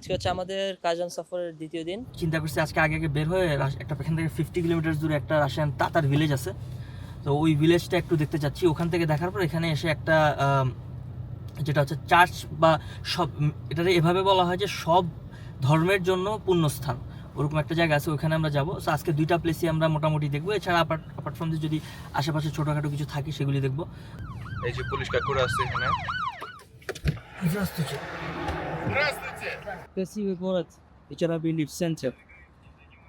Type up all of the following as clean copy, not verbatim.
আজকে হচ্ছে আমাদের কাজান সফরের দ্বিতীয় দিন। চিন্তা করছি আজকে আগে আগে বের হয়ে একটা এখান থেকে 50 কিলোমিটার দূরে একটা রাশিয়ান তাতার ভিলেজ আছে, তো ওই ভিলেজটা একটু দেখতে চাচ্ছি। ওখান থেকে দেখার পর এখানে এসে একটা যেটা হচ্ছে চার্চ বা সব, এটা এভাবে বলা হয় যে সব ধর্মের জন্য পুণ্যস্থান, ওরকম একটা জায়গা আছে, ওখানে আমরা যাবো। সো আজকে দুইটা প্লেসই আমরা মোটামুটি দেখবো। এছাড়া অ্যাপার্ট ফ্রম যদি আশেপাশে ছোটোখাটো কিছু থাকে সেগুলি দেখবো। এই যে পুলিশ কাকুরা আছে এখানে। Красивый город, вчера были в центре.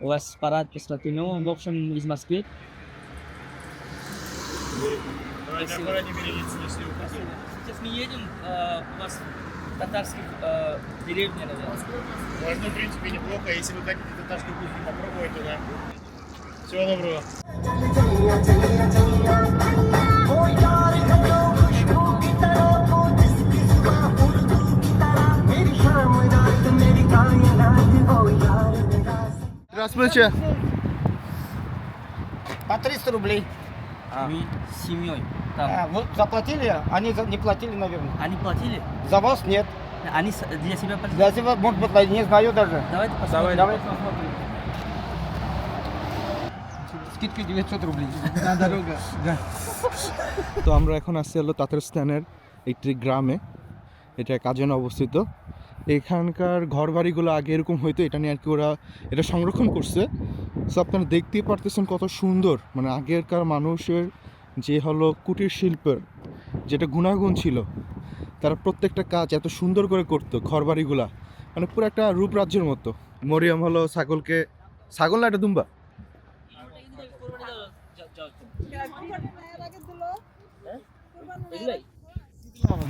У вас парад посмотрел, ну, в общем, из Москвы. Сейчас мы едем, у вас татарских деревня, наверное. Можно, в принципе, неплохо, если вы хотите татарскую кухню попробовать, то да. Всего доброго. Здравствуйте. По 300 рублей. Мы с семьей там. Вот заплатили, они не платили, наверное. Они платили? За вас нет. Они для себя платили? Для себя, может быть, не знаю даже. Давайте посмотрим. Давай посмотрим. Скидка 900 рублей. На дорога. তো আমরা এখন আসছি হলো তাতারস্তানের একটি গ্রামে, এটা কাজানে অবস্থিত। এখানকার ঘরবাড়িগুলো আগে এরকম হইতো, এটা নিয়ে আর কি ওরা এটা সংরক্ষণ করছে। সো আপনারা দেখতেই পারতেছেন কত সুন্দর, মানে আগেরকার মানুষের যে হলো কুটির শিল্পের যেটা গুণাগুণ ছিল, তারা প্রত্যেকটা কাজ এত সুন্দর করে করতো ঘরবাড়িগুলা, মানে পুরো একটা রূপরাজ্যের মতো। মরিয়ম হলো ছাগল না এটা দুম্বা,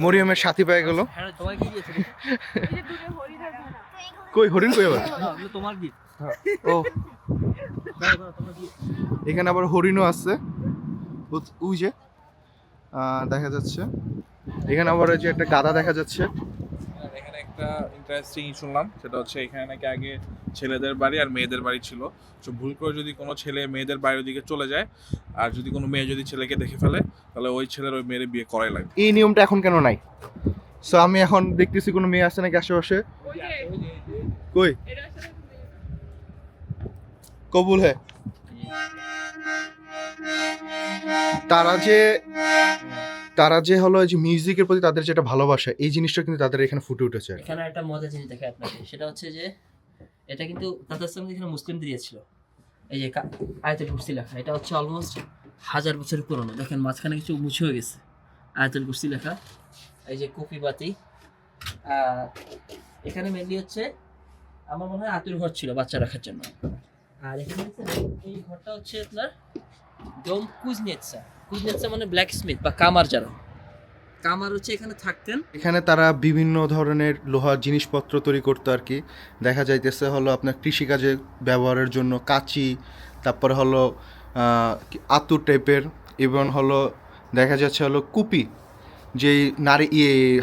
মরিয়মের সাথী পেয়ে গেল। কই হরিণ কই আবার? তোমার গিফট। ও এখানে আবার হরিণও আছে, ওই যে দেখা যাচ্ছে। এখানে আবার ওই যে একটা গাধা দেখা যাচ্ছে। এখানে একটা ইন্টারেস্টিং শুনলাম, সেটা হচ্ছে এখানে নাকি আগে ছেলেদের বাড়ি আর মেয়েদের বাড়ি ছিল। তো ভুল করে যদি কোনো ছেলে মেয়েদের বাড়ির দিকে চলে যায়, আর যদি কোনো মেয়ে যদি ছেলেকে দেখে ফেলে, তাহলে ওই ছেলের ওই মেয়ের বিয়ে করাই লাগবে। এই নিয়মটা এখন কেন নাই? সো আমি এখন দেখতেছি কোনো মেয়ে আছে নাকি আশেপাশে। কই কবুল হ্যাঁ। তারা যে হলো যে মিউজিকের প্রতি তাদের যেটা ভালোবাসা, এই জিনিসটা কিন্তু তাদের এখানে ফুটে উঠেছে। এখানে একটা মজা জিনিস দেখে আপনাকে, সেটা হচ্ছে যে এটা কিন্তু তাতারস্তান এখানে মুসলিমদের দিয়েছিল। এই যে আয়াতুল কুরসি লেখা, এটা হচ্ছে অলমোস্ট 1000 বছরের পুরনো। দেখেন মাঝখানে কিছু মুছে হয়ে গেছে, আয়াতুল কুরসি লেখা। এই যে কপি বাতি, এখানে মেনলি হচ্ছে আমার মনে হয় আতুর ঘর ছিল বাচ্চা রাখার জন্য। আর এখানে এই ঘরটা হচ্ছে আপনার ডোম কুজনেটসা মানে ব্ল্যাক স্মিথ বা কামার, যারা কামার হচ্ছে এখানে থাকতেন। এখানে তারা বিভিন্ন ধরনের লোহার জিনিসপত্র তৈরি করতো আর কি। দেখা যাইতেছে হলো আপনার কৃষিকাজে ব্যবহারের জন্য কাঁচি, তারপরে হলো আতুর টাইপের, এবং হলো দেখা যাচ্ছে হলো কুপি, যেই নারী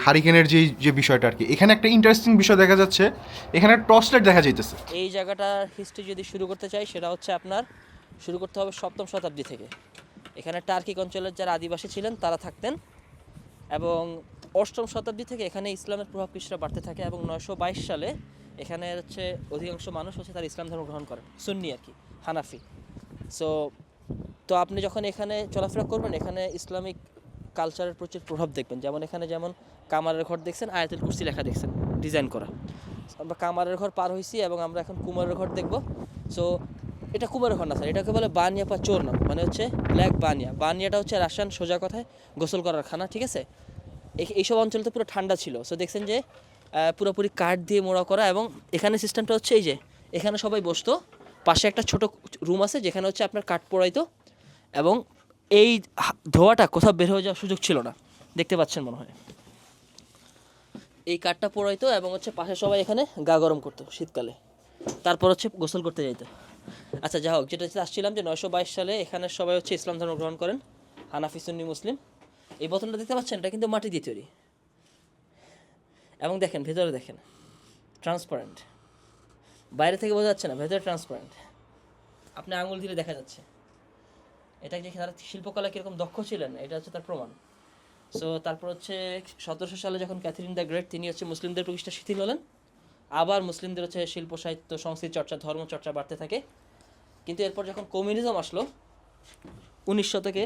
হারিকেনের যে বিষয়টা আর কি। এখানে একটা ইন্টারেস্টিং বিষয় দেখা যাচ্ছে, এখানে টর্চ লাইট দেখা যাইতেছে। এই জায়গাটার হিস্ট্রি যদি শুরু করতে চাই, সেটা হচ্ছে আপনার শুরু করতে হবে 7ম শতাব্দী থেকে। এখানে টার্কিক অঞ্চলের যারা আদিবাসী ছিলেন তারা থাকতেন, এবং 8ম শতাব্দী থেকে এখানে ইসলামের প্রভাব কিছুটা বাড়তে থাকে, এবং 922 সালে এখানে হচ্ছে অধিকাংশ মানুষ হচ্ছে তারা ইসলাম ধর্ম গ্রহণ করেন, সুন্নি আর কি, হানাফি। তো আপনি যখন এখানে চলাফেরা করবেন, এখানে ইসলামিক কালচারের প্রচুর প্রভাব দেখবেন। যেমন কামারের ঘর দেখছেন, আয়াতুল কুরসি লেখা দেখছেন, ডিজাইন করা। আমরা কামারের ঘর পার হয়েছি এবং আমরা এখন কুমারের ঘর দেখব। সো এটা কুমারের ঘর না স্যার, এটাকে বলে বানিয়া বা চোর নাম, মানে হচ্ছে ব্ল্যাক বানিয়াটা হচ্ছে রাশিয়ান সোজা কথায় গোসল করার খানা, ঠিক আছে। এইসব অঞ্চলে তো পুরো ঠান্ডা ছিল। সো দেখছেন যে পুরোপুরি কাঠ দিয়ে মোড়া করা, এবং এখানে সিস্টেমটা হচ্ছে এই যে এখানে সবাই বসতো, পাশে একটা ছোট রুম আছে যেখানে হচ্ছে আপনার কাঠ পোড়াইতো, এবং এই ধোঁয়াটা কোথাও বের হয়ে যাওয়ার সুযোগ ছিল না, দেখতে পাচ্ছেন মনে হয়। এই কাঠটা পোড়াইতো এবং হচ্ছে পাশে সবাই এখানে গা গরম করতো শীতকালে, তারপর হচ্ছে গোসল করতে যাইতো। আচ্ছা যা হোক, যেটা আসছিলাম যে 922 সালে এখানে সবাই হচ্ছে ইসলাম ধর্ম গ্রহণ করেন, হানাফি সুন্নি মুসলিম। এই বোতলটা দেখতে পাচ্ছেন, এটা কিন্তু মাটি দিয়ে তৈরি, এবং দেখেন ভেতরে দেখেন ট্রান্সপারেন্ট, বাইরে থেকে বোঝা যাচ্ছে না, ভেতরে ট্রান্সপারেন্ট, আপনি আঙুল দিলে দেখা যাচ্ছে। এটা যে তারা শিল্পকলা কীরকম দক্ষ ছিলেন, এটা হচ্ছে তার প্রমাণ। সো তারপর হচ্ছে 1700 সালে যখন ক্যাথরিন দ্য গ্রেট, তিনি হচ্ছে মুসলিমদের প্রতিষ্ঠা শিথিল হলেন, আবার মুসলিমদের হচ্ছে শিল্প সাহিত্য সংস্কৃতি চর্চা ধর্ম চর্চা বাড়তে থাকে। কিন্তু এরপর যখন কমিউনিজম আসলো 19 শতকে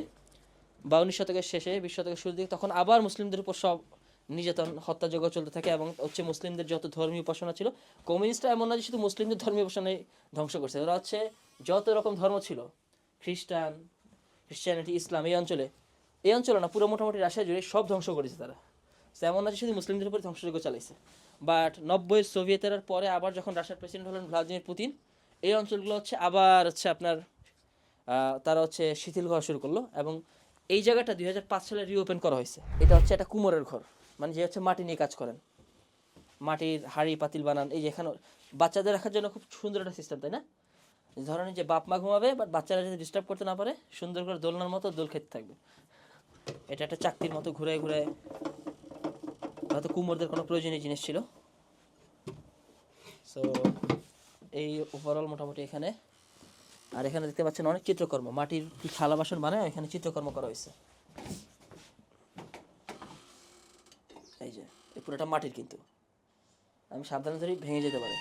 বা 19 শতকের শেষে 20 শতকের শুরুর দিকে, তখন আবার মুসলিমদের উপর সব নির্যাতন হত্যাযজ্ঞ চলতে থাকে এবং হচ্ছে মুসলিমদের যত ধর্মীয় উপাসনা ছিল, কমিউনিস্টরা এমন না যে শুধু মুসলিমদের ধর্মীয় উপাসনায় ধ্বংস করছে, ওরা হচ্ছে যত রকম ধর্ম ছিল খ্রিস্টানিটি ইসলাম এই অঞ্চলে না পুরো মোটামুটি রাশিয়া জুড়ে সব ধ্বংস করেছে তারা। এমন না যে শুধু মুসলিমদের উপর ধ্বংসযজ্ঞ চালাইছে। বাট 90-এর সোভিয়েত এরার পরে আবার যখন রাশিয়ার প্রেসিডেন্ট হলেন ভ্লাদিমির পুতিন, এই অঞ্চলগুলো হচ্ছে আবার হচ্ছে আপনার তারা হচ্ছে শিথিল করা শুরু করলো এবং এই জায়গাটা 2005 সালে রিওপেন করা হয়েছে। এটা হচ্ছে একটা কুমোরের ঘর, মানে যে হচ্ছে মাটি নিয়ে কাজ করেন, মাটির হাঁড়ি পাতিল বানান। এই যে এখানে বাচ্চাদের রাখার জন্য খুব সুন্দর একটা সিস্টেম, তাই না? ধরেন যে বাপ মা ঘুমাবে, বাট বাচ্চারা যদি ডিস্টার্ব করতে না পারে সুন্দর করে দোলনার মতো দোল খেতে থাকবে। এটা একটা চাকতির মতো ঘুরে ঘুরে, হয়তো কুমোরদের কোনো প্রয়োজনীয় জিনিস ছিল। সো এই ওভারঅল মোটামুটি এখানে। আর এখানে দেখতে পাচ্ছেন অনেক চিত্রকর্ম, মাটির কি থালা বাসন বানায় এখানে চিত্রকর্ম করা হয়েছে। এই যে এই পুরোটা মাটির, কিন্তু আমি সাবধানে ধরি ভেঙে যেতে পারে।